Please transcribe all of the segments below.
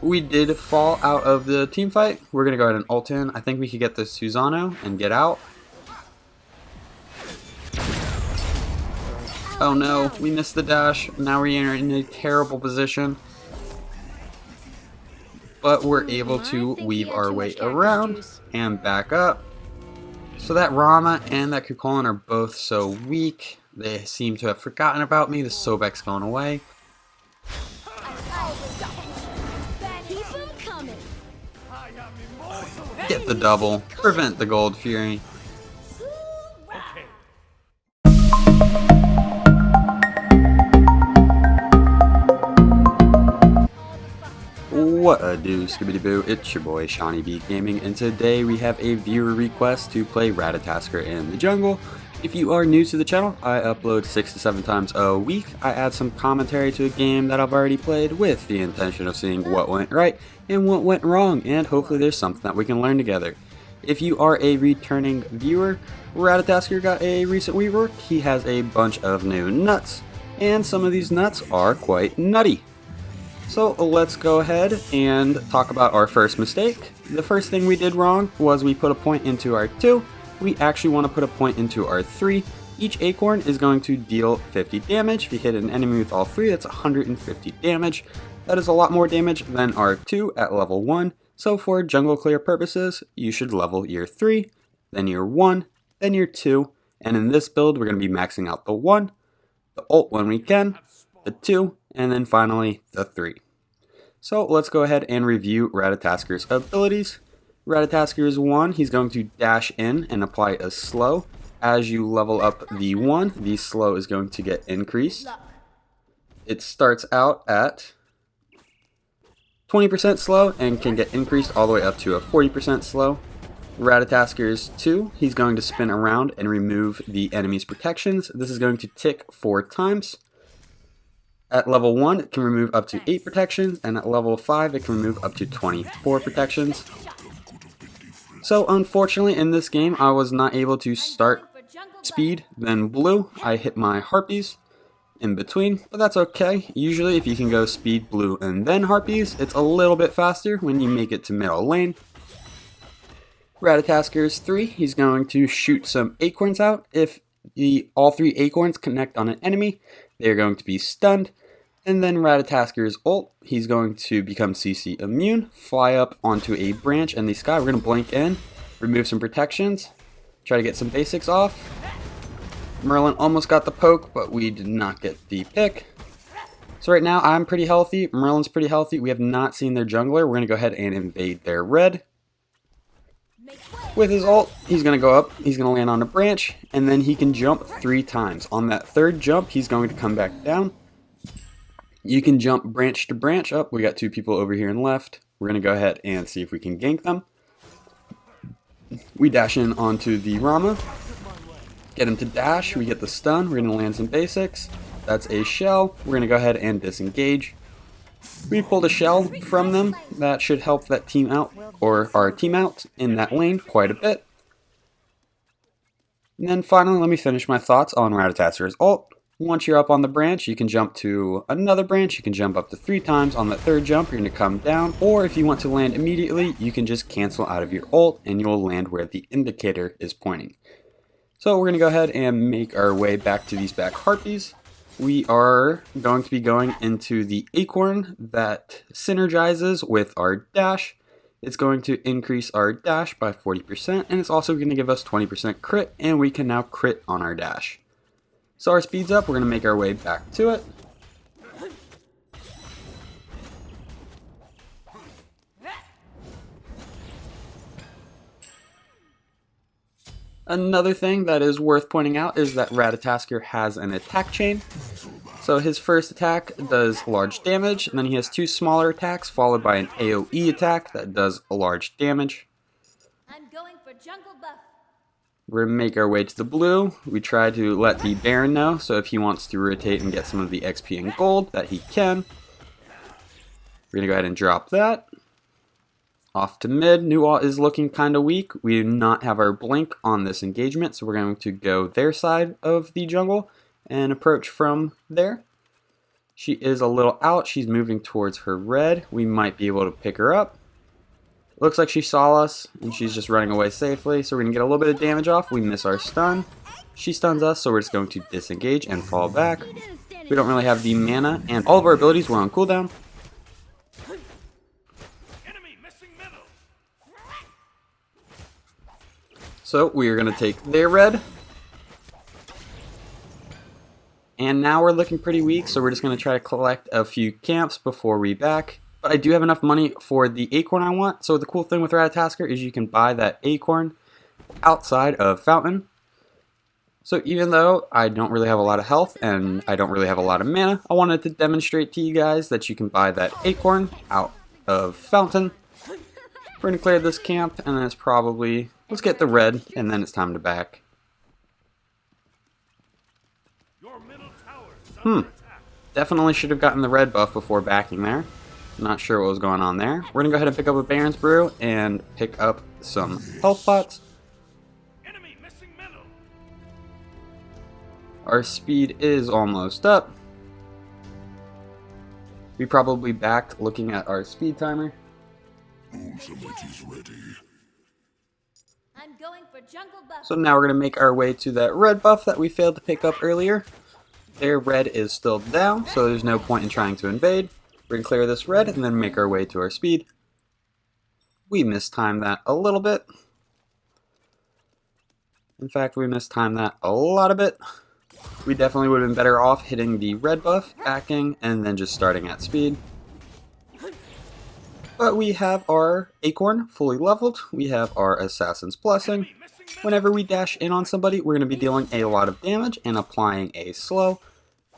we did fall out of the team fight. We're going to go ahead and ult in. I think we could get this Susano and get out. Oh no, we missed the dash. Now we are in a terrible position. But we're able to weave our way around and back up. So that Rama and that Kukulin are both so weak. They seem to have forgotten about me. The Sobek's going away. Get the double. Prevent the Gold Fury. What a do, Scooby Boo, it's your boy Seanyb Gaming, and today we have a viewer request to play Ratatoskr in the jungle. If you are new to the channel, I upload 6 to 7 times a week. I add some commentary to a game that I've already played with the intention of seeing what went right and what went wrong, and hopefully there's something that we can learn together. If you are a returning viewer, Ratatoskr got a recent rework. He has a bunch of new nuts, and some of these nuts are quite nutty. So let's go ahead and talk about our first mistake. The first thing we did wrong was we put a point into our 2. We actually want to put a point into our 3. Each Acorn is going to deal 50 damage. If you hit an enemy with all 3, that's 150 damage. That is a lot more damage than our 2 at level 1. So for jungle clear purposes, you should level your 3, then your 1, then your 2. And in this build, we're going to be maxing out the 1, the ult when we can, the 2, and then finally the 3. So let's go ahead and review Ratataskr's abilities. Ratataskr's 1, he's going to dash in and apply a slow. As you level up the 1, the slow is going to get increased. It starts out at 20% slow and can get increased all the way up to a 40% slow. Ratataskr's 2, he's going to spin around and remove the enemy's protections. This is going to tick 4 times. At level 1, it can remove up to 8 protections, and at level 5, it can remove up to 24 protections. So unfortunately in this game, I was not able to start speed, then blue. I hit my harpies in between, but that's okay. Usually if you can go speed, blue, and then harpies, it's a little bit faster when you make it to middle lane. Ratataskr's 3, he's going to shoot some acorns out. If all 3 acorns connect on an enemy, they're going to be stunned. And then Ratataskr's ult, he's going to become CC immune, fly up onto a branch in the sky. We're going to blink in, remove some protections, try to get some basics off. Merlin almost got the poke, but we did not get the pick. So right now I'm pretty healthy, Merlin's pretty healthy. We have not seen their jungler. We're going to go ahead and invade their red. With his ult, he's going to go up, he's going to land on a branch, and then he can jump 3 times. On that 3rd jump, he's going to come back down. You can jump branch to branch up. We got 2 people over here and left. We're going to go ahead and see if we can gank them. We dash in onto the Rama. Get him to dash. We get the stun. We're going to land some basics. That's a shell. We're going to go ahead and disengage. We pulled a shell from them. That should help that team out, or our team out in that lane quite a bit. And then finally, let me finish my thoughts on Ratataskr's ult. Once you're up on the branch, you can jump to another branch. You can jump up to 3 times. On that 3rd jump, you're going to come down. Or if you want to land immediately, you can just cancel out of your ult and you'll land where the indicator is pointing. So we're going to go ahead and make our way back to these back harpies. We are going to be going into the Acorn that synergizes with our dash. It's going to increase our dash by 40%, and it's also going to give us 20% crit, and we can now crit on our dash. So our speed's up, we're going to make our way back to it. Another thing that is worth pointing out is that Ratatoskr has an attack chain. So his first attack does large damage, and then he has 2 smaller attacks followed by an AoE attack that does large damage. I'm going for jungle buff. We're going to make our way to the blue. We try to let the Baron know, so if he wants to rotate and get some of the XP and gold, that he can. We're going to go ahead and drop that. Off to mid. Nuwa is looking kind of weak. We do not have our blink on this engagement, so we're going to go their side of the jungle and approach from there. She is a little out. She's moving towards her red. We might be able to pick her up. Looks like she saw us, and she's just running away safely. So we're going to get a little bit of damage off. We miss our stun. She stuns us, so we're just going to disengage and fall back. We don't really have the mana, and all of our abilities were on cooldown. So we are going to take their red. And now we're looking pretty weak, so we're just going to try to collect a few camps before we back. But I do have enough money for the Acorn I want. So the cool thing with Ratatoskr is you can buy that Acorn outside of Fountain. So even though I don't really have a lot of health and I don't really have a lot of mana, I wanted to demonstrate to you guys that you can buy that Acorn out of Fountain. We're going to clear this camp, and then it's probably, let's get the red, and then it's time to back. Definitely should have gotten the red buff before backing there. Not sure what was going on there. We're going to go ahead and pick up a Baron's Brew and pick up some health pots. Our speed is almost up. We probably backed looking at our speed timer. So now we're going to make our way to that red buff that we failed to pick up earlier. Their red is still down, so there's no point in trying to invade. We're going to clear this red and then make our way to our speed. We mistimed that a little bit. In fact, we mistimed that a lot of it. We definitely would have been better off hitting the red buff, backing, and then just starting at speed. But we have our Acorn fully leveled. We have our Assassin's Blessing. Whenever we dash in on somebody, we're going to be dealing a lot of damage and applying a slow.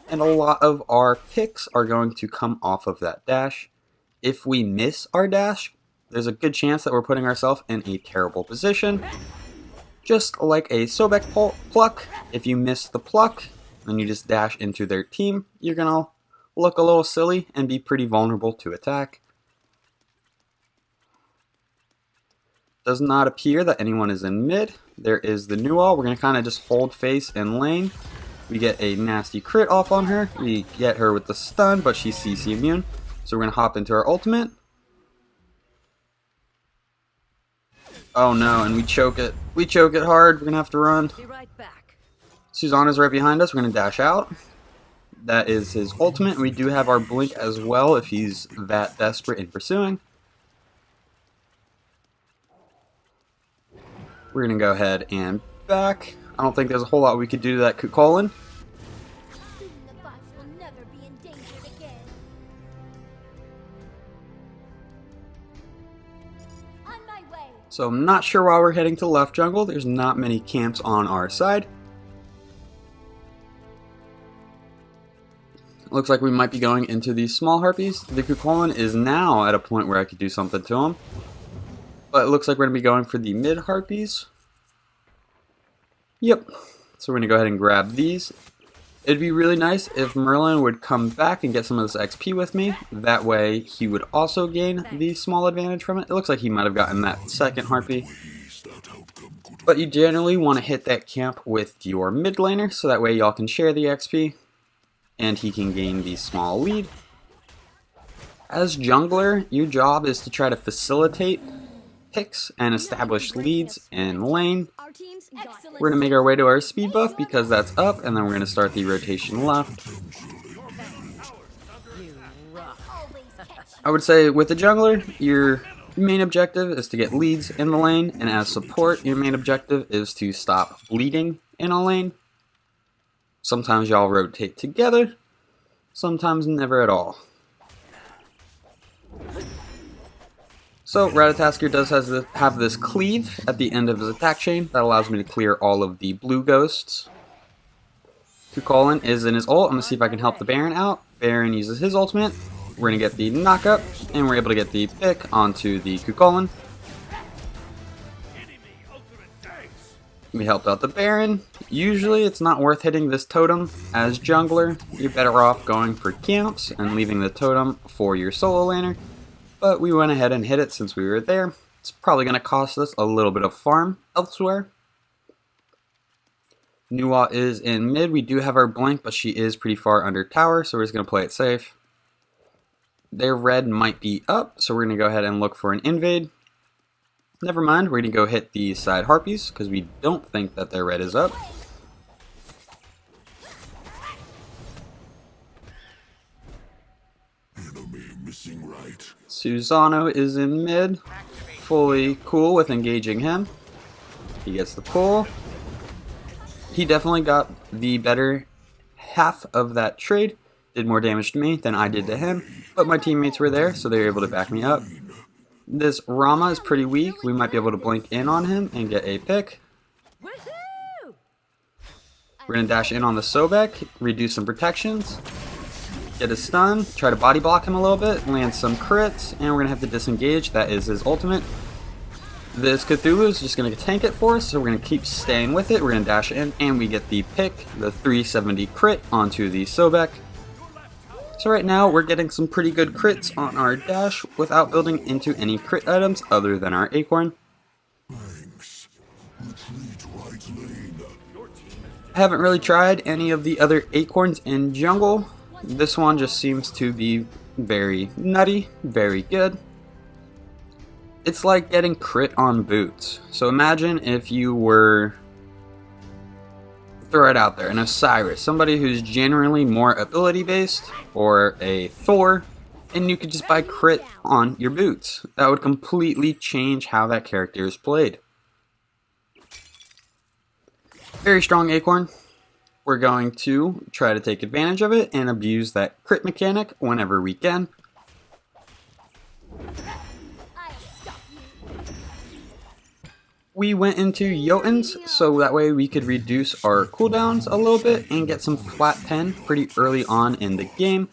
And a lot of our picks are going to come off of that dash. If we miss our dash, there's a good chance that we're putting ourselves in a terrible position. Just like a Sobek pluck, if you miss the pluck and you just dash into their team, you're going to look a little silly and be pretty vulnerable to attack. Does not appear that anyone is in mid. There is the Newall. We're going to kind of just hold face in lane. We get a nasty crit off on her. We get her with the stun, but she's CC immune. So we're going to hop into our ultimate. Oh no, and we choke it. We choke it hard. We're going to have to run. Susanna's right behind us. We're going to dash out. That is his ultimate. We do have our blink as well if he's that desperate in pursuing. We're going to go ahead and back. I don't think there's a whole lot we could do to that Cuchulainn. So I'm not sure why we're heading to left jungle. There's not many camps on our side. Looks like we might be going into these small harpies. The Cuchulainn is now at a point where I could do something to him. But it looks like we're going to be going for the mid harpies. Yep. So we're going to go ahead and grab these. It'd be really nice if Merlin would come back and get some of this XP with me. That way he would also gain the small advantage from it. It looks like he might have gotten that second harpy. But you generally want to hit that camp with your mid laner, so that way y'all can share the XP. And he can gain the small lead. As jungler, your job is to try to facilitate picks and establish leads in lane. We're going to make our way to our speed buff because that's up, and then we're going to start the rotation left. I would say with the jungler, your main objective is to get leads in the lane, and as support, your main objective is to stop bleeding in a lane. Sometimes y'all rotate together, sometimes never at all. So Ratatoskr does have this cleave at the end of his attack chain that allows me to clear all of the blue ghosts. Cuchulainn is in his ult. I'm going to see if I can help the Baron out. Baron uses his ultimate. We're going to get the knockup, and we're able to get the pick onto the Cuchulainn. We helped out the Baron. Usually it's not worth hitting this totem as jungler. You're better off going for camps and leaving the totem for your solo laner. But we went ahead and hit it since we were there. It's probably going to cost us a little bit of farm elsewhere. Nuwa is in mid. We do have our blink, but she is pretty far under tower, so we're just going to play it safe. Their red might be up, so we're going to go ahead and look for an invade. Never mind, we're going to go hit the side harpies, because we don't think that their red is up. Susanoo is in mid, fully cool with engaging him. He gets the pull. He definitely got the better half of that trade. Did more damage to me than I did to him, but my teammates were there, so they were able to back me up. This Rama is pretty weak. We might be able to blink in on him and get a pick. We're going to dash in on the Sobek, reduce some protections, get a stun, try to body block him a little bit, land some crits, and we're going to have to disengage. That is his ultimate. This Cthulhu is just going to tank it for us, so we're going to keep staying with it. We're going to dash in, and we get the pick, the 370 crit onto the Sobek. So right now, we're getting some pretty good crits on our dash without building into any crit items other than our Acorn. I haven't really tried any of the other Acorns in jungle. This one just seems to be very nutty, very good. It's like getting crit on boots. So imagine if you were, throw it out there, an Osiris, somebody who's generally more ability based, or a Thor, and you could just buy crit on your boots. That would completely change how that character is played. Very strong Acorn. We're going to try to take advantage of it and abuse that crit mechanic whenever we can. We went into Jotunn's, so that way we could reduce our cooldowns a little bit and get some flat pen pretty early on in the game.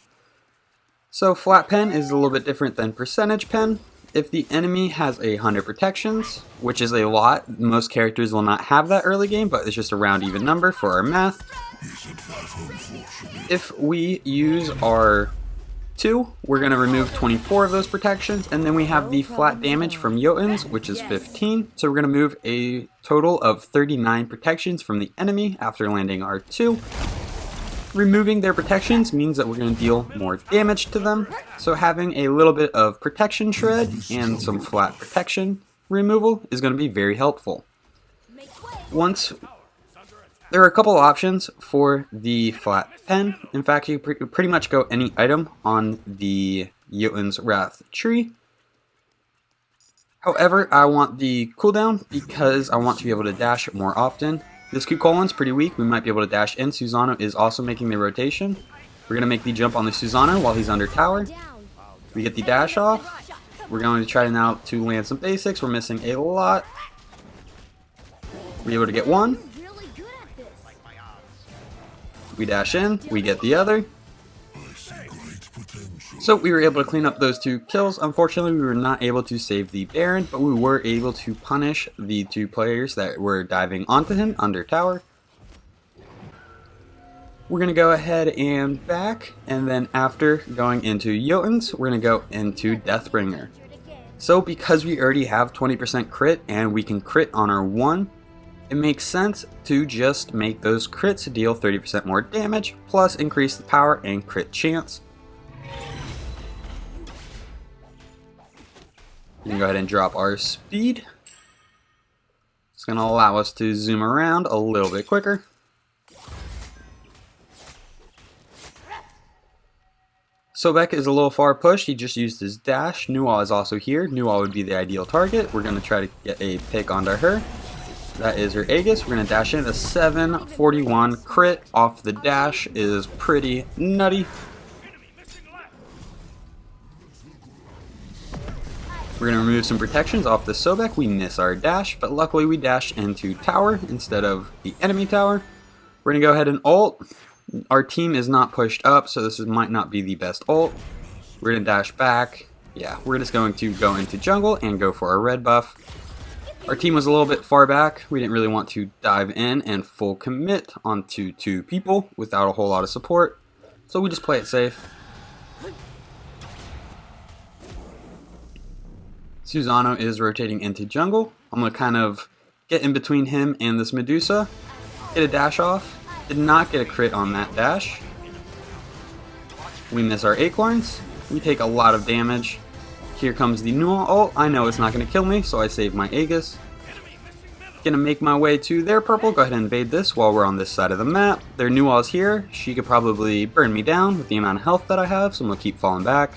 So flat pen is a little bit different than percentage pen. If the enemy has 100 protections, which is a lot, most characters will not have that early game, but it's just a round even number for our math. If we use our 2, we're going to remove 24 of those protections, and then we have the flat damage from Jotunn's, which is 15. So we're going to move a total of 39 protections from the enemy after landing our 2. Removing their protections means that we're going to deal more damage to them, so having a little bit of protection shred and some flat protection removal is going to be very helpful. There are a couple options for the flat pen. In fact, you pretty much go any item on the Jotunn's Wrath tree. However, I want the cooldown because I want to be able to dash more often. This Q colon's pretty weak. We might be able to dash in. Susanoo is also making the rotation. We're going to make the jump on the Susanoo while he's under tower. We get the dash off. We're going to try now to land some basics. We're missing a lot. We're able to get one. We dash in. We get the other. So we were able to clean up those 2 kills. Unfortunately, we were not able to save the Baron, but we were able to punish the 2 players that were diving onto him under tower. We're going to go ahead and back, and then after going into Jotunn's, we're going to go into Deathbringer. So because we already have 20% crit and we can crit on our 1, it makes sense to just make those crits deal 30% more damage, plus increase the power and crit chance. We can go ahead and drop our speed. It's going to allow us to zoom around a little bit quicker. Sobek is a little far pushed. He just used his dash. Nuwa is also here. Nuwa would be the ideal target. We're going to try to get a pick onto her. That is her Aegis. We're going to dash in. A 741 crit off the dash is pretty nutty. We're going to remove some protections off the Sobek. We miss our dash, but luckily we dash into tower instead of the enemy tower. We're going to go ahead and ult. Our team is not pushed up, so this might not be the best ult. We're going to dash back. Yeah, we're just going to go into jungle and go for our red buff. Our team was a little bit far back. We didn't really want to dive in and full commit onto 2 people without a whole lot of support, so we just play it safe. Susanoo is rotating into jungle. I'm going to kind of get in between him and this Medusa. Get a dash off. Did not get a crit on that dash. We miss our Acorns. We take a lot of damage. Here comes the Null ult. I know it's not going to kill me, so I save my Aegis. Gonna make my way to their purple. Go ahead and invade this while we're on this side of the map. Their Null is here. She could probably burn me down with the amount of health that I have, so I'm going to keep falling back.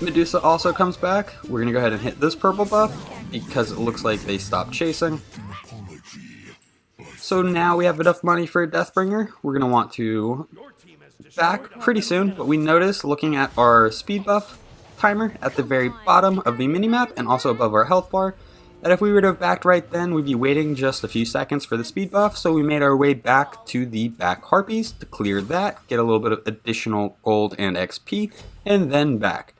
Medusa also comes back. We're going to go ahead and hit this purple buff because it looks like they stopped chasing. So now we have enough money for a Deathbringer. We're going to want to back pretty soon, but we notice looking at our speed buff timer at the very bottom of the minimap and also above our health bar, that if we were to have backed right then, we'd be waiting just a few seconds for the speed buff, so we made our way back to the back harpies to clear that, get a little bit of additional gold and XP, and then back.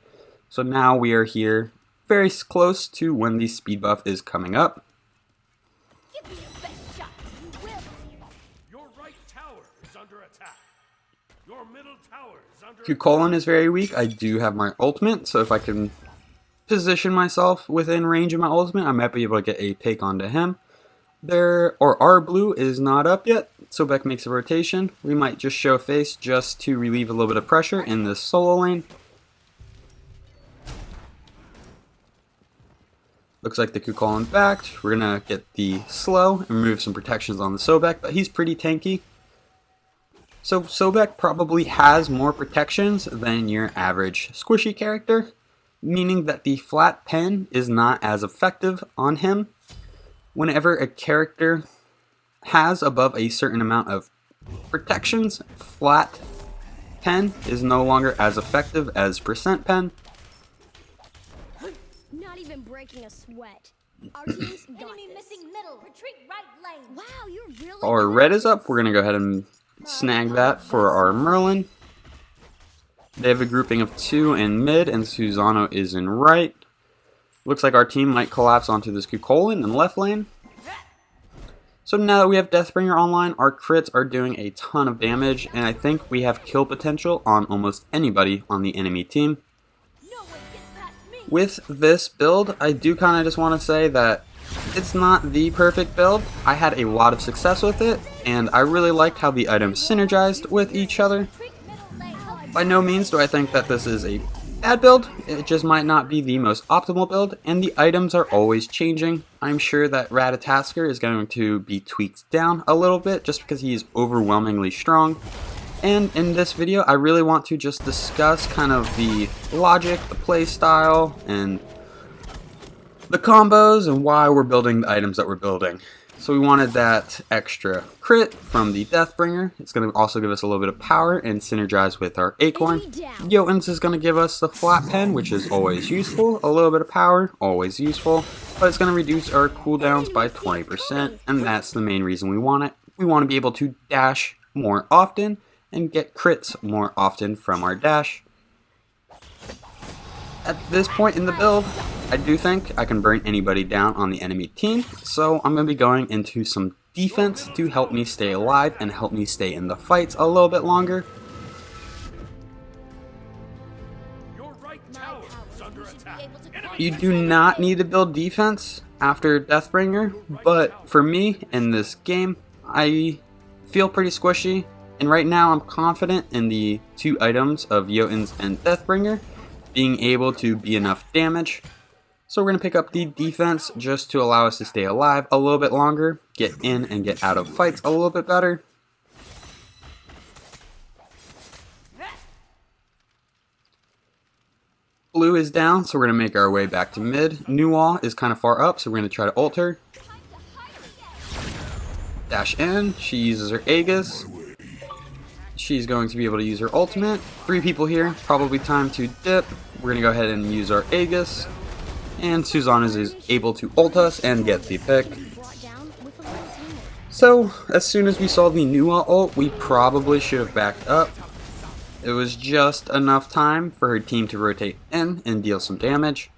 So now we are here very close to when the speed buff is coming up. Give me your best shot. You will. Your right tower is under attack. Your middle tower is under attack. Jotunn is very weak. I do have my ultimate, so if I can position myself within range of my ultimate, I might be able to get a take onto him. Our blue is not up yet, so Beck makes a rotation. We might just show face just to relieve a little bit of pressure in this solo lane. Looks like the Jotunn backed. We're gonna get the slow and remove some protections on the Sobek, but he's pretty tanky. So Sobek probably has more protections than your average squishy character, meaning that the flat pen is not as effective on him. Whenever a character has above a certain amount of protections, flat pen is no longer as effective as percent pen. Not even breaking a sweat. Our team's got Enemy this. missing middle. Retreat right lane. Wow, you're really Our good. red is up. We're gonna go ahead and snag that for our Merlin. They have a grouping of 2 in mid, and Susano is in right. Looks like our team might collapse onto this Jotunn in left lane. So now that we have Deathbringer online, our crits are doing a ton of damage, and I think we have kill potential on almost anybody on the enemy team. No one gets past me. With this build, I do kind of just want to say that it's not the perfect build. I had a lot of success with it, and I really liked how the items synergized with each other. Retreat middle lane. By no means do I think that this is a bad build. It just might not be the most optimal build, and the items are always changing. I'm sure that Ratatoskr is going to be tweaked down a little bit just because he is overwhelmingly strong. And in this video, I really want to just discuss kind of the logic, the play style, and the combos, and why we're building the items that we're building. So we wanted that extra crit from the Deathbringer. It's going to also give us a little bit of power and synergize with our Acorn. Jotunn's is going to give us the flat pen, which is always useful. A little bit of power, always useful. But it's going to reduce our cooldowns by 20%, and that's the main reason we want it. We want to be able to dash more often and get crits more often from our dash. At this point in the build, I do think I can burn anybody down on the enemy team, so I'm going to be going into some defense to help me stay alive and help me stay in the fights a little bit longer. Your right tower is under attack. You do not need to build defense after Deathbringer, but for me in this game, I feel pretty squishy, and right now I'm confident in the 2 items of Jotunn's and Deathbringer being able to be enough damage. So we're going to pick up the defense just to allow us to stay alive a little bit longer, get in and get out of fights a little bit better. Blue is down, so we're going to make our way back to mid. Nual is kind of far up, so we're going to try to ult her. Dash in, she uses her Aegis. She's going to be able to use her ultimate. 3 people here, probably time to dip. We're going to go ahead and use our Aegis. And Susano is able to ult us and get the pick. So, as soon as we saw the Nual ult, we probably should have backed up. It was just enough time for her team to rotate in and deal some damage.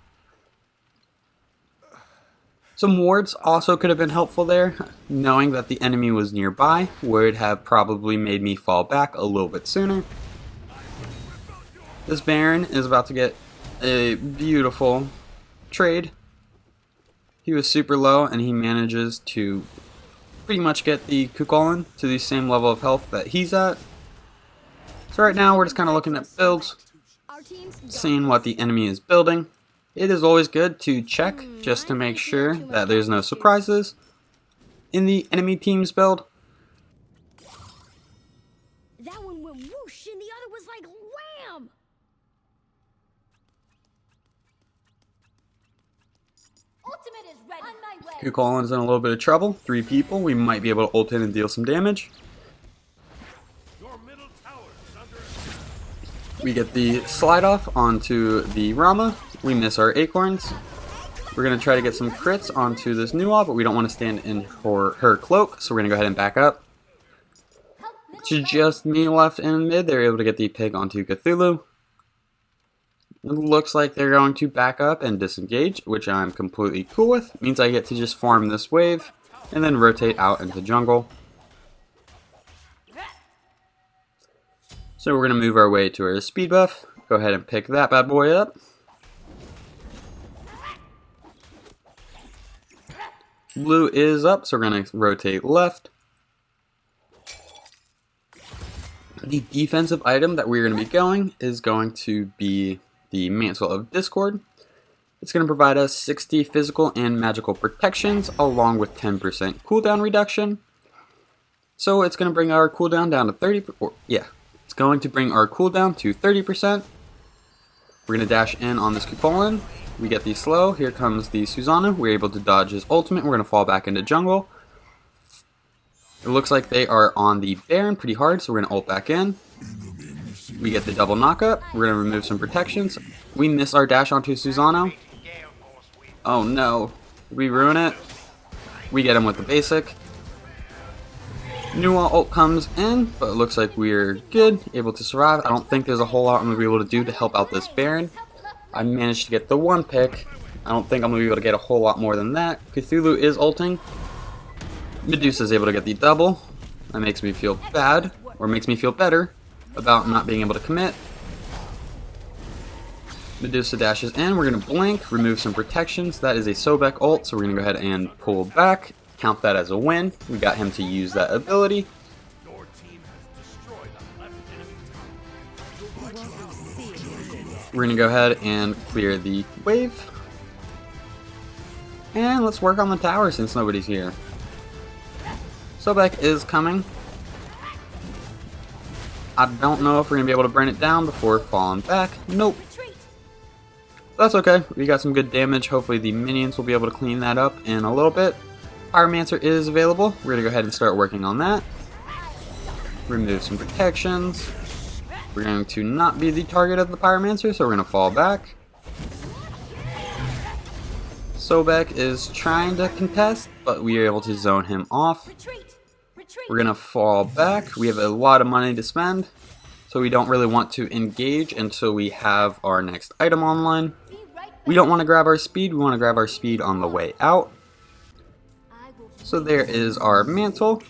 Some wards also could have been helpful there. Knowing that the enemy was nearby would have probably made me fall back a little bit sooner. This Baron is about to get a beautiful trade. He was super low and he manages to pretty much get the Kukulkan to the same level of health that he's at. So right now we're just kind of looking at builds, Our team's gone. seeing what the enemy is building. It is always good to check just to make sure that there's no surprises in the enemy team's build. That one went whoosh and the other was like wham! Ultimate is ready. On my way. Kukulkan's in a little bit of trouble. 3 people. We might be able to ult in and deal some damage. Your middle tower is under attack. We get the slide off onto the Rama. We miss our Acorns. We're going to try to get some crits onto this Nuwa, but we don't want to stand in her cloak, so we're going to go ahead and back up. To just me left in mid, they're able to get the pig onto Cthulhu. It looks like they're going to back up and disengage, which I'm completely cool with. It means I get to just farm this wave and then rotate out into jungle. So we're going to move our way to our speed buff. Go ahead and pick that bad boy up. Blue is up, so we're going to rotate left. The defensive item that we're going to be going is going to be the Mantle of Discord. It's going to provide us 60 physical and magical protections along with 10% cooldown reduction. So it's going to bring our cooldown down to 30%. It's going to bring our cooldown to 30%. We're going to dash in on this Kukulkan. We get the slow. Here comes the Susanoo. We're able to dodge his ultimate. We're going to fall back into jungle. It looks like they are on the Baron pretty hard, so we're going to ult back in. We get the double knockup. We're going to remove some protections. We miss our dash onto Susanoo. Oh no. Did we ruin it? We get him with the basic. Nuwa ult comes in, but it looks like we're good, able to survive. I don't think there's a whole lot I'm going to be able to do to help out this Baron. I managed to get the 1 pick. I don't think I'm going to be able to get a whole lot more than that. Cthulhu is ulting. Medusa is able to get the double. That makes me feel bad, or makes me feel better about not being able to commit. Medusa dashes in. We're going to blink, remove some protections. That is a Sobek ult, so we're going to go ahead and pull back. Count that as a win. We got him to use that ability. Your team has destroyed the left enemy tower. We're going to go ahead and clear the wave. And let's work on the tower since nobody's here. Sobek is coming. I don't know if we're going to be able to burn it down before falling back. Nope. That's okay. We got some good damage. Hopefully the minions will be able to clean that up in a little bit. Pyromancer is available. We're going to go ahead and start working on that. Remove some protections. We're going to not be the target of the Pyromancer, so we're going to fall back. Sobek is trying to contest, but we are able to zone him off. We're going to fall back. We have a lot of money to spend, so we don't really want to engage until we have our next item online. We don't want to grab our speed. We want to grab our speed on the way out. So there is our Mantle.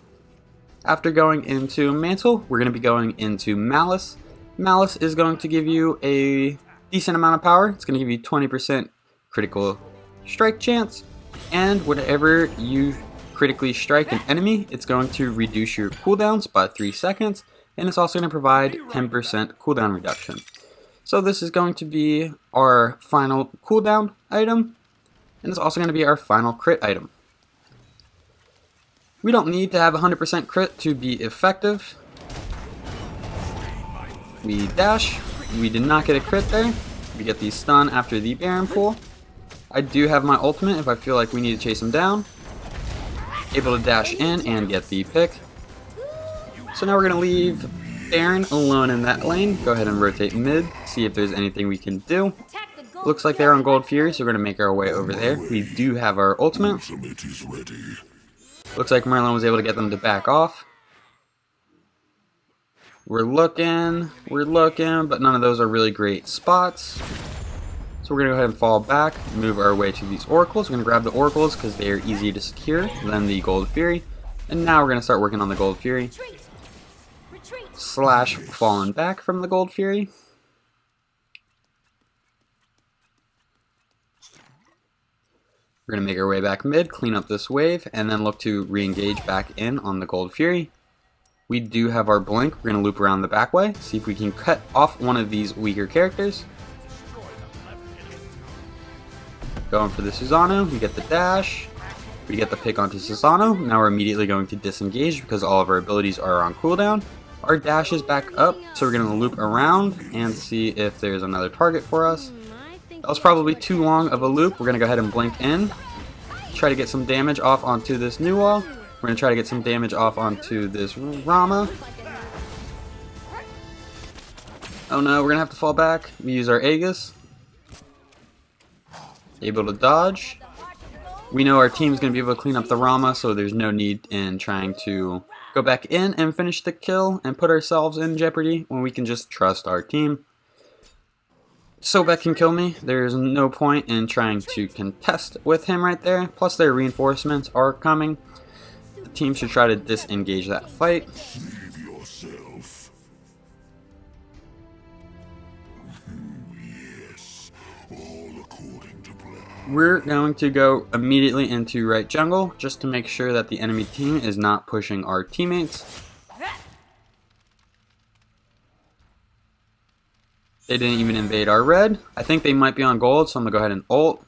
After going into Mantle, we're going to be going into Malice. Malice is going to give you a decent amount of power. It's going to give you 20% critical strike chance, and whenever you critically strike an enemy, it's going to reduce your cooldowns by 3 seconds, and it's also going to provide 10% cooldown reduction. So this is going to be our final cooldown item, and it's also going to be our final crit item. We don't need to have 100% crit to be effective. We dash. We did not get a crit there. We get the stun after the Baron pull. I do have my ultimate if I feel like we need to chase him down. Able to dash in and get the pick. So now we're going to leave Baron alone in that lane. Go ahead and rotate mid, see if there's anything we can do. Looks like they're on Gold Fury, so we're going to make our way over there. We do have our ultimate. Looks like Merlin was able to get them to back off. We're looking, but none of those are really great spots. So we're going to go ahead and fall back, move our way to these oracles. We're going to grab the oracles because they are easier to secure than the Gold Fury. And now we're going to start working on the Gold Fury. Slash falling back from the Gold Fury. We're going to make our way back mid, clean up this wave, and then look to re-engage back in on the Gold Fury. We do have our blink. We're going to loop around the back way, see if we can cut off one of these weaker characters. Going for the Susano, we get the dash. We get the pick onto Susano. Now we're immediately going to disengage because all of our abilities are on cooldown. Our dash is back up, so we're going to loop around and see if there's another target for us. That was probably too long of a loop. We're going to go ahead and blink in. Try to get some damage off onto this new wall. We're going to try to get some damage off onto this Rama. Oh no, we're going to have to fall back. We use our Aegis. Able to dodge. We know our team's going to be able to clean up the Rama, so there's no need in trying to go back in and finish the kill and put ourselves in jeopardy when we can just trust our team. Sobek can kill me. There's no point in trying to contest with him right there. Plus their reinforcements are coming. The team should try to disengage that fight. We're going to go immediately into right jungle just to make sure that the enemy team is not pushing our teammates. They didn't even invade our red. I think they might be on gold, so I'm going to go ahead and ult.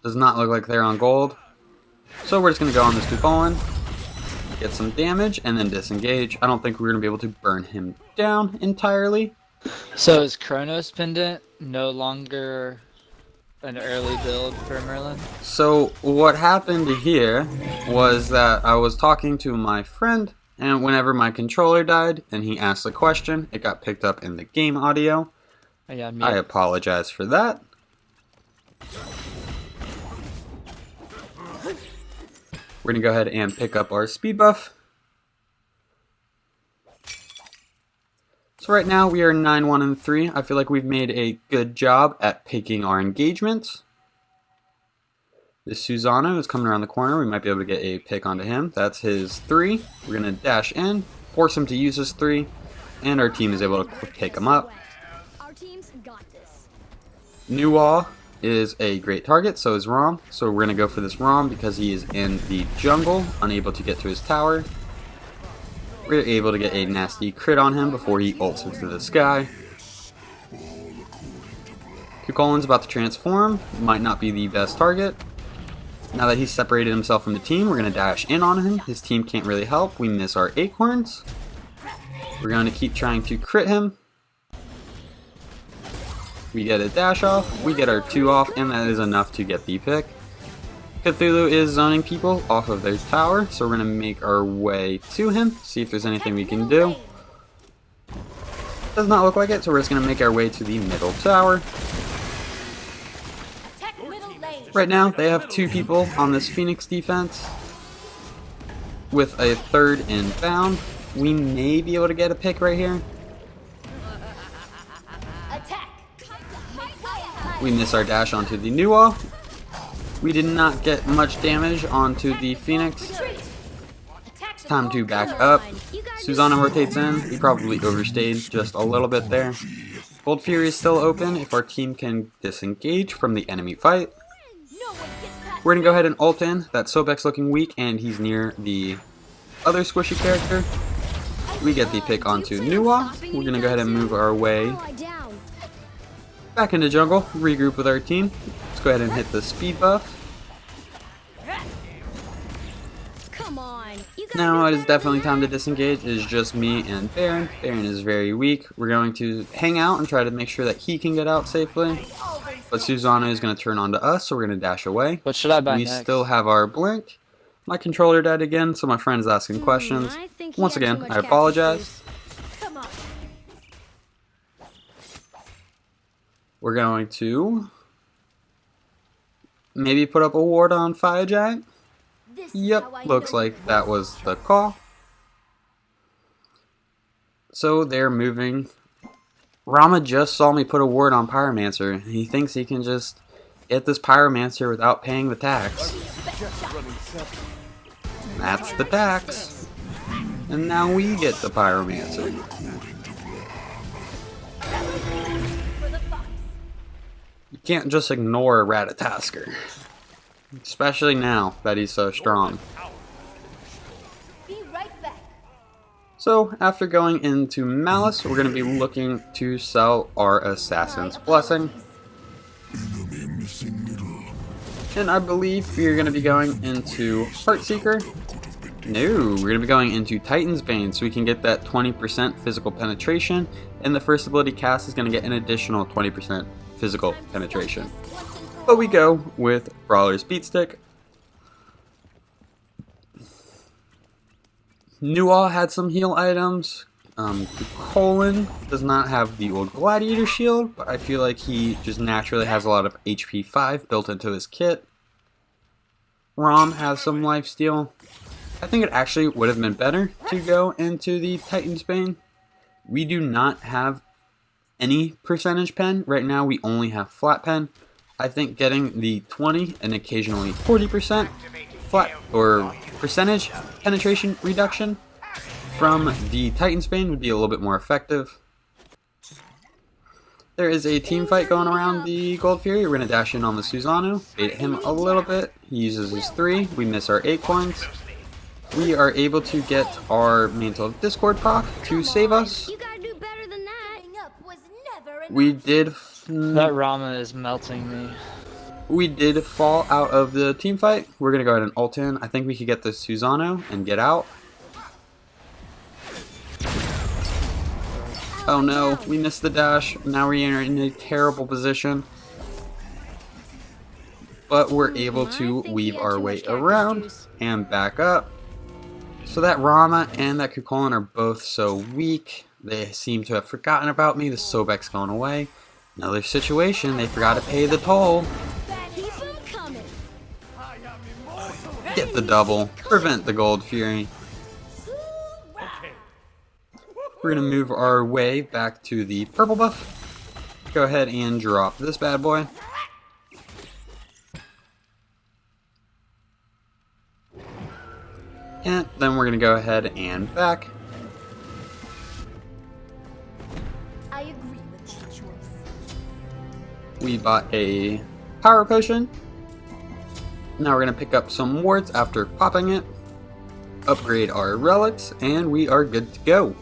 Does not look like they're on gold. So we're just going to go on this Tupolan, get some damage, and then disengage. I don't think we're going to be able to burn him down entirely. So is Chronos Pendant no longer an early build for Merlin? So what happened here was that I was talking to my friend, and whenever my controller died and he asked a question, it got picked up in the game audio. Oh, yeah, I apologize for that. We're going to go ahead and pick up our speed buff. So right now we are 9-1-3. I feel like we've made a good job at picking our engagements. This Susano is coming around the corner. We might be able to get a pick onto him. That's his 3. We're going to dash in, force him to use his 3, and our team is able to pick him up. Our team's got this. Nuwa is a great target, so is Rom. So we're going to go for this Rom because he is in the jungle, unable to get to his tower. We're able to get a nasty crit on him before he ults into the sky. Kukolin's about to transform. Might not be the best target. Now that he's separated himself from the team, we're going to dash in on him. His team can't really help. We miss our Acorns. We're going to keep trying to crit him. We get a dash off. We get our 2 off, and that is enough to get the pick. Cthulhu is zoning people off of their tower, so we're going to make our way to him, see if there's anything we can do. Does not look like it, so we're just going to make our way to the middle tower. Right now, they have 2 people on this Phoenix defense with a 3rd inbound. We may be able to get a pick right here. We miss our dash onto the Nuwa. We did not get much damage onto the Phoenix. It's time to back up. Susano rotates in. He probably overstayed just a little bit there. Gold Fury is still open if our team can disengage from the enemy fight. We're going to go ahead and ult in. That Sobek's looking weak and he's near the other squishy character. We get the pick onto Nuwa. We're going to go ahead and move our way back into jungle, regroup with our team. Let's go ahead and hit the speed buff. Now it is definitely time to disengage. It is just me and Baron. Baron is very weak. We're going to hang out and try to make sure that he can get out safely. But Susano is going to turn onto us, so we're going to dash away. What should I buy next? We still have our blink. My controller died again, so my friend's asking questions. Once again, I apologize. We're going to maybe put up a ward on Fire Giant. Yep, looks like that was the call. So they're moving. Rama just saw me put a ward on Pyromancer. He thinks he can just get this Pyromancer without paying the tax. That's the tax. And now we get the Pyromancer. You can't just ignore a Ratatoskr. especially now that he's so strong. Be right back. So after going into Malice, we're going to be looking to sell our Assassin's Blessing. And I believe we're going to be going into Heartseeker. No, we're going to be going into Titan's Bane so we can get that 20% physical penetration. And the first ability cast is going to get an additional 20% physical penetration. But we go with Brawler's Beatstick. Nual had some heal items. Colin does not have the old Gladiator shield, but I feel like he just naturally has a lot of HP 5 built into his kit. Rom has some lifesteal. I think it actually would have been better to go into the Titan's Bane. We do not have any percentage pen. Right now we only have flat pen. I think getting the 20 and occasionally 40% flat or percentage penetration reduction from the Titan's Bane would be a little bit more effective. There is a team fight going around the Gold Fury. We're going to dash in on the Susano, bait him a little bit. He uses his 3. We miss our Acorns. We are able to get our Mantle of Discord proc to save us. You gotta do better than that. Giving up was never enough. We did That Rama is melting me. we did fall out of the team fight. We're going to go ahead and ult in. I think we could get the Susano and get out. Oh no, we missed the dash. Now we're in a terrible position. But we're able to weave our way around and back up. So that Rama and that Kukulin are both so weak. They seem to have forgotten about me. The Sobek's going away. Another situation, they forgot to pay the toll. Keep 'em coming. Get the double. Prevent the Gold Fury. We're going to move our way back to the purple buff. Go ahead and drop this bad boy. And then we're going to go ahead and back. I agree with your choice. We bought a power potion. Now we're going to pick up some wards after popping it. Upgrade our relics, and we are good to go.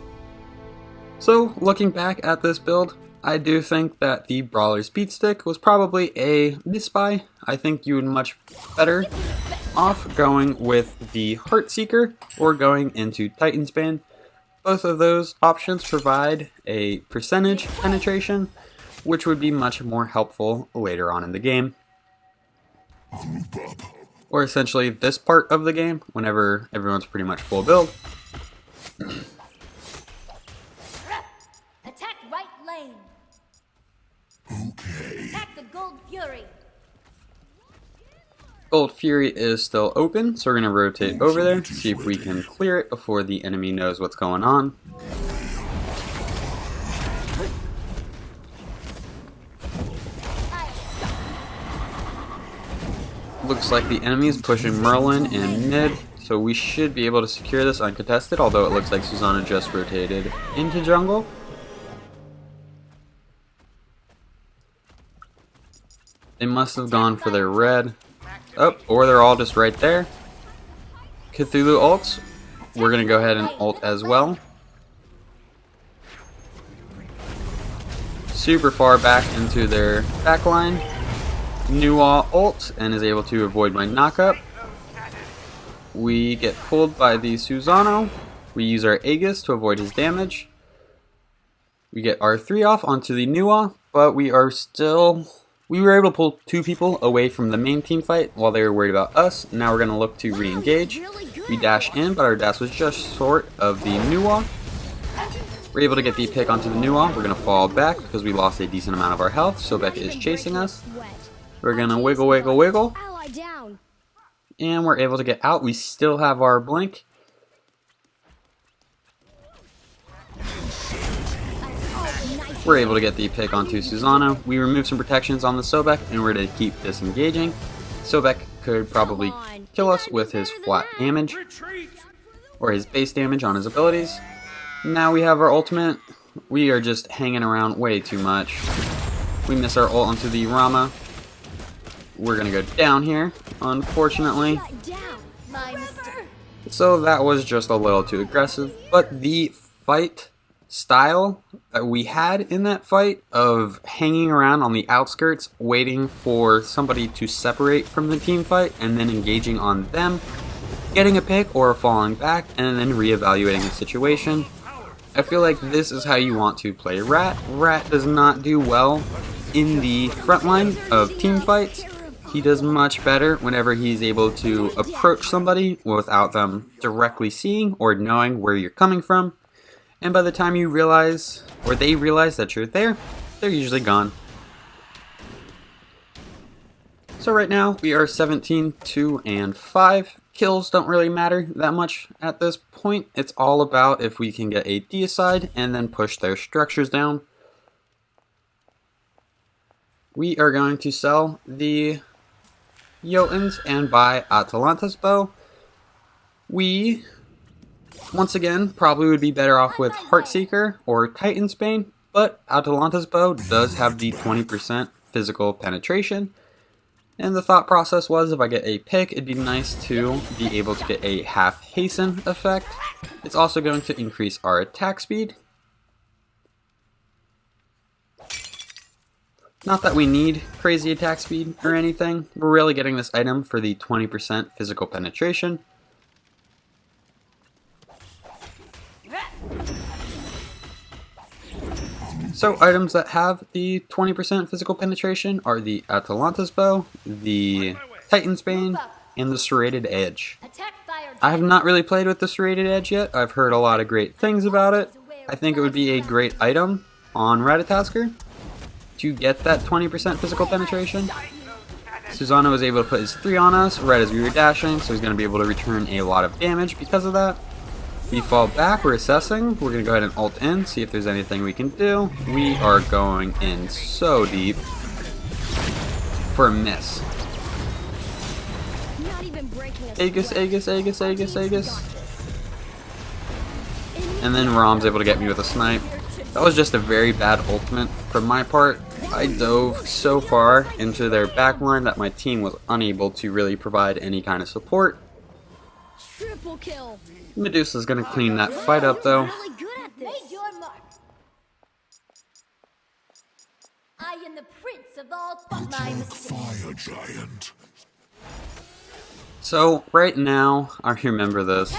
So, looking back at this build, I do think that the Brawler's Beatstick was probably a misbuy. I think you would much better off going with the Heartseeker or going into Titan's Bane. Both of those options provide a percentage penetration, which would be much more helpful later on in the game. Or essentially this part of the game, whenever everyone's pretty much full build. Attack right lane. Okay. Attack the Gold Fury. Gold Fury is still open, so we're going to rotate over there, see if we can clear it before the enemy knows what's going on. Looks like the enemy is pushing Merlin in mid, so we should be able to secure this uncontested, although it looks like Susanna just rotated into jungle. They must have gone for their red. Oh, or they're all just right there. Cthulhu ults. We're going to go ahead and ult as well. Super far back into their backline. Nual ult and is able to avoid my knockup. We get pulled by the Susano. We use our Aegis to avoid his damage. We get our 3 off onto the Nual, but we were able to pull 2 people away from the main team fight while they were worried about us. Now we're going to look to re-engage. We dash in, but our dash was just short of the Nual. We're able to get the pick onto the Nual. We're going to fall back because we lost a decent amount of our health. Sobek is chasing us. We're going to wiggle, wiggle, wiggle. Ally down. And we're able to get out. We still have our blink. We're able to get the pick onto Susano. We remove some protections on the Sobek and we're to keep disengaging. Sobek could probably kill us with his flat damage or his base damage on his abilities. Now we have our ultimate. We are just hanging around way too much. We miss our ult onto the Rama. we're gonna go down here, unfortunately. Shut down. My mistake. So that was just a little too aggressive. But the fight style that we had in that fight of hanging around on the outskirts, waiting for somebody to separate from the team fight, and then engaging on them, getting a pick or falling back, and then reevaluating the situation. I feel like this is how you want to play Rat. Rat does not do well in the front line of team fights. He does much better whenever he's able to approach somebody without them directly seeing or knowing where you're coming from. And by the time you realize, or they realize that you're there, they're usually gone. So right now we are 17, 2, and 5. Kills don't really matter that much at this point. It's all about if we can get a deicide and then push their structures down. We are going to sell the Jotunns and buy Atalanta's bow. We, once again, probably would be better off with Heartseeker or Titan's Bane, but Atalanta's bow does have the 20% physical penetration. And the thought process was, if I get a pick, it'd be nice to be able to get a half hasten effect. It's also going to increase our attack speed. Not that we need crazy attack speed or anything. We're really getting this item for the 20% physical penetration. So items that have the 20% physical penetration are the Atalanta's bow, the Titan's Bane, and the Serrated Edge. Attack fire. I have not really played with the Serrated Edge yet. I've heard a lot of great things about it. I think it would be a great item on Ratatoskr to get that 20% physical penetration. Susano was able to put his 3 on us right as we were dashing, so he's going to be able to return a lot of damage because of that. We fall back, we're assessing, we're going to go ahead and ult in, see if there's anything we can do. We are going in so deep for a miss. Not even breaking a Aegis, sweat. Aegis, Aegis, Aegis, Aegis. And then Rom's able to get me with a snipe. That was just a very bad ultimate from my part. I dove so far into their backline that my team was unable to really provide any kind of support. Triple kill. Medusa's going to clean that fight up though. Really good at this. Made your mark. I am the prince of all but my mistakes. So right now, I remember this.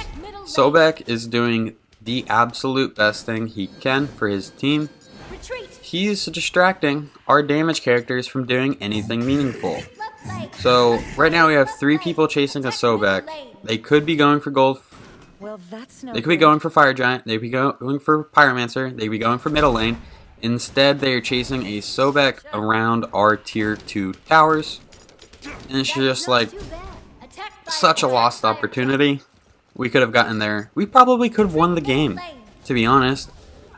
Sobek is doing the absolute best thing he can for his team. Retreat. He's distracting our damage characters from doing anything meaningful. Left leg. So right now we have 3 people chasing a Sobek. They could be going for gold. Well, that's no They could be going for Fire Giant. They could be going for Pyromancer. They could be going for middle lane. Instead, they are chasing a Sobek around our tier 2 towers. And it's just like Too bad. Attack fire. such a lost opportunity. We could have gotten there. We probably could have won the game, to be honest.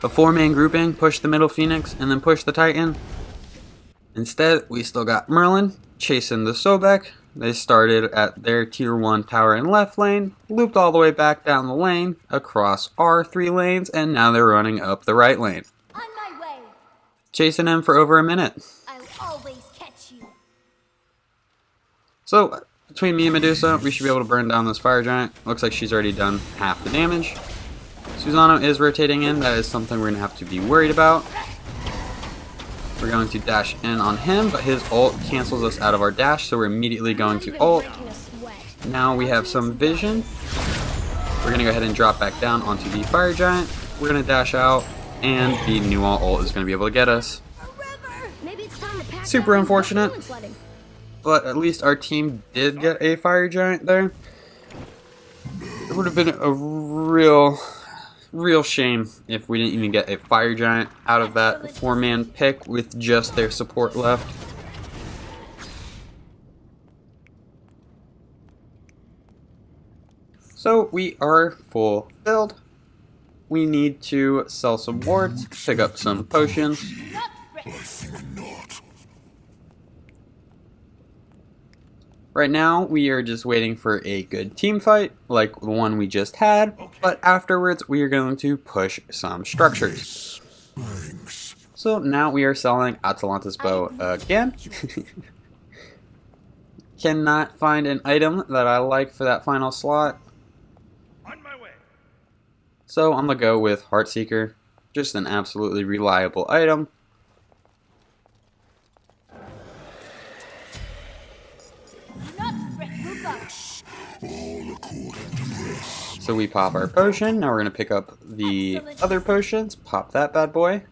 A 4-man grouping, push the middle Phoenix, and then push the Titan. Instead, we still got Merlin chasing the Sobek. They started at their tier 1 tower in left lane, looped all the way back down the lane, across our 3 lanes, and now they're running up the right lane. On my way. Chasing him for over a minute. I'll always catch you. So, between me and Medusa, we should be able to burn down this Fire Giant. Looks like she's already done half the damage. Susano is rotating in. That is something we're going to have to be worried about. We're going to dash in on him, but his ult cancels us out of our dash, so we're immediately going to ult. Breaking a sweat. Now we have some vision. We're going to go ahead and drop back down onto the Fire Giant. We're going to dash out, and the Nual ult is going to be able to get us. Maybe it's time to pack Super up and unfortunate. go sledding. But at least our team did get a Fire Giant there. It would have been a real shame if we didn't even get a Fire Giant out of that 4-man pick with just their support left. So we are fulfilled. We need to sell some wards, pick up some potions. Right now, we are just waiting for a good team fight, like the one we just had, but afterwards, we are going to push some structures. So now we are selling Atalanta's bow again. cannot find an item that I like for that final slot. On my way. So I'm going to go with Heartseeker. Just an absolutely reliable item. So we pop our potion. Now we're going to pick up the other potions. Pop that bad boy.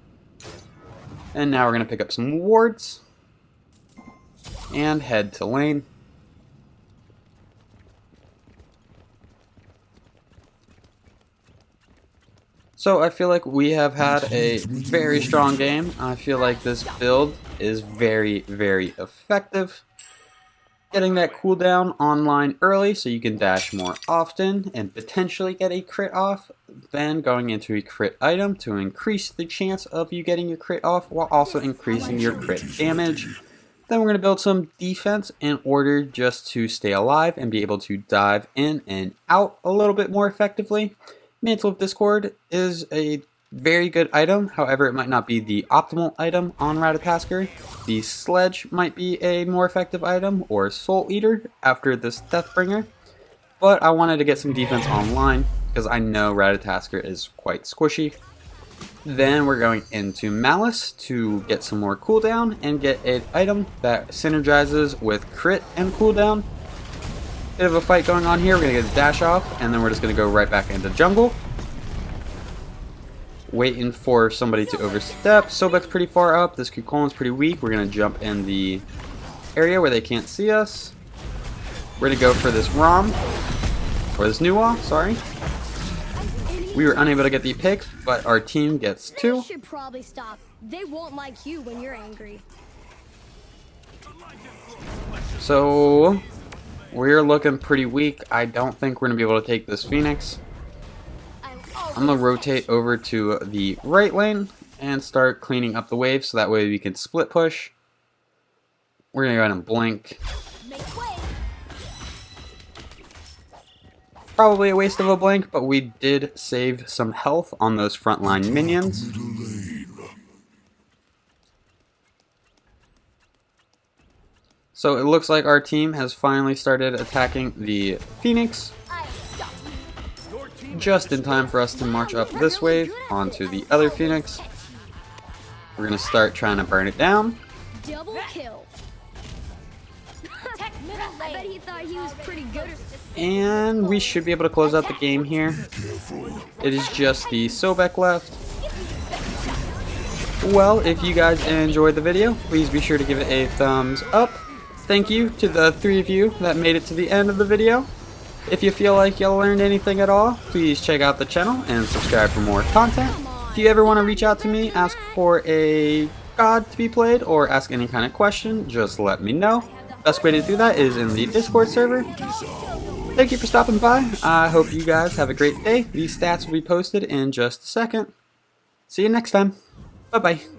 And now we're going to pick up some wards. And head to lane. So I feel like we have had a very strong game. I feel like this build is very, very effective. Getting that cooldown online early so you can dash more often and potentially get a crit off. Then going into a crit item to increase the chance of you getting your crit off while also increasing your crit damage. Then we're going to build some defense in order just to stay alive and be able to dive in and out a little bit more effectively. Mantle of Discord is a very good item, however it might not be the optimal item on Ratatoskr. The Sledge might be a more effective item, or Soul Eater after this Deathbringer. But I wanted to get some defense online because I know Ratatoskr is quite squishy. Then we're going into Malice to get some more cooldown and get an item that synergizes with crit and cooldown. Bit of a fight going on here. We're going to get a dash off and then we're just going to go right back into jungle. Waiting for somebody to overstep. Sobek's pretty far up. This Kukulkan's pretty weak. We're going to jump in the area where they can't see us. We're going to go for this Rom. Or this Nuwa, sorry. We were unable to get the pick, but our team gets 2. They should probably stop. They won't like you when you're angry. So we're looking pretty weak. I don't think we're going to be able to take this Phoenix. I'm going to rotate over to the right lane and start cleaning up the wave so that way we can split push. We're going to go ahead and blink. Probably a waste of a blink, but we did save some health on those frontline minions. So it looks like our team has finally started attacking the Phoenix. Just in time for us to march up this wave onto the other Phoenix. We're going to start trying to burn it down. Double kill. I bet he thought he was pretty good. And we should be able to close out the game here. It is just the Sobek left. Well, if you guys enjoyed the video, please be sure to give it a thumbs up. Thank you to the 3 of you that made it to the end of the video. If you feel like you learned anything at all, please check out the channel and subscribe for more content. If you ever want to reach out to me, ask for a god to be played, or ask any kind of question, just let me know. Best way to do that is in the Discord server. Thank you for stopping by. I hope you guys have a great day. These stats will be posted in just a second. See you next time. Bye-bye.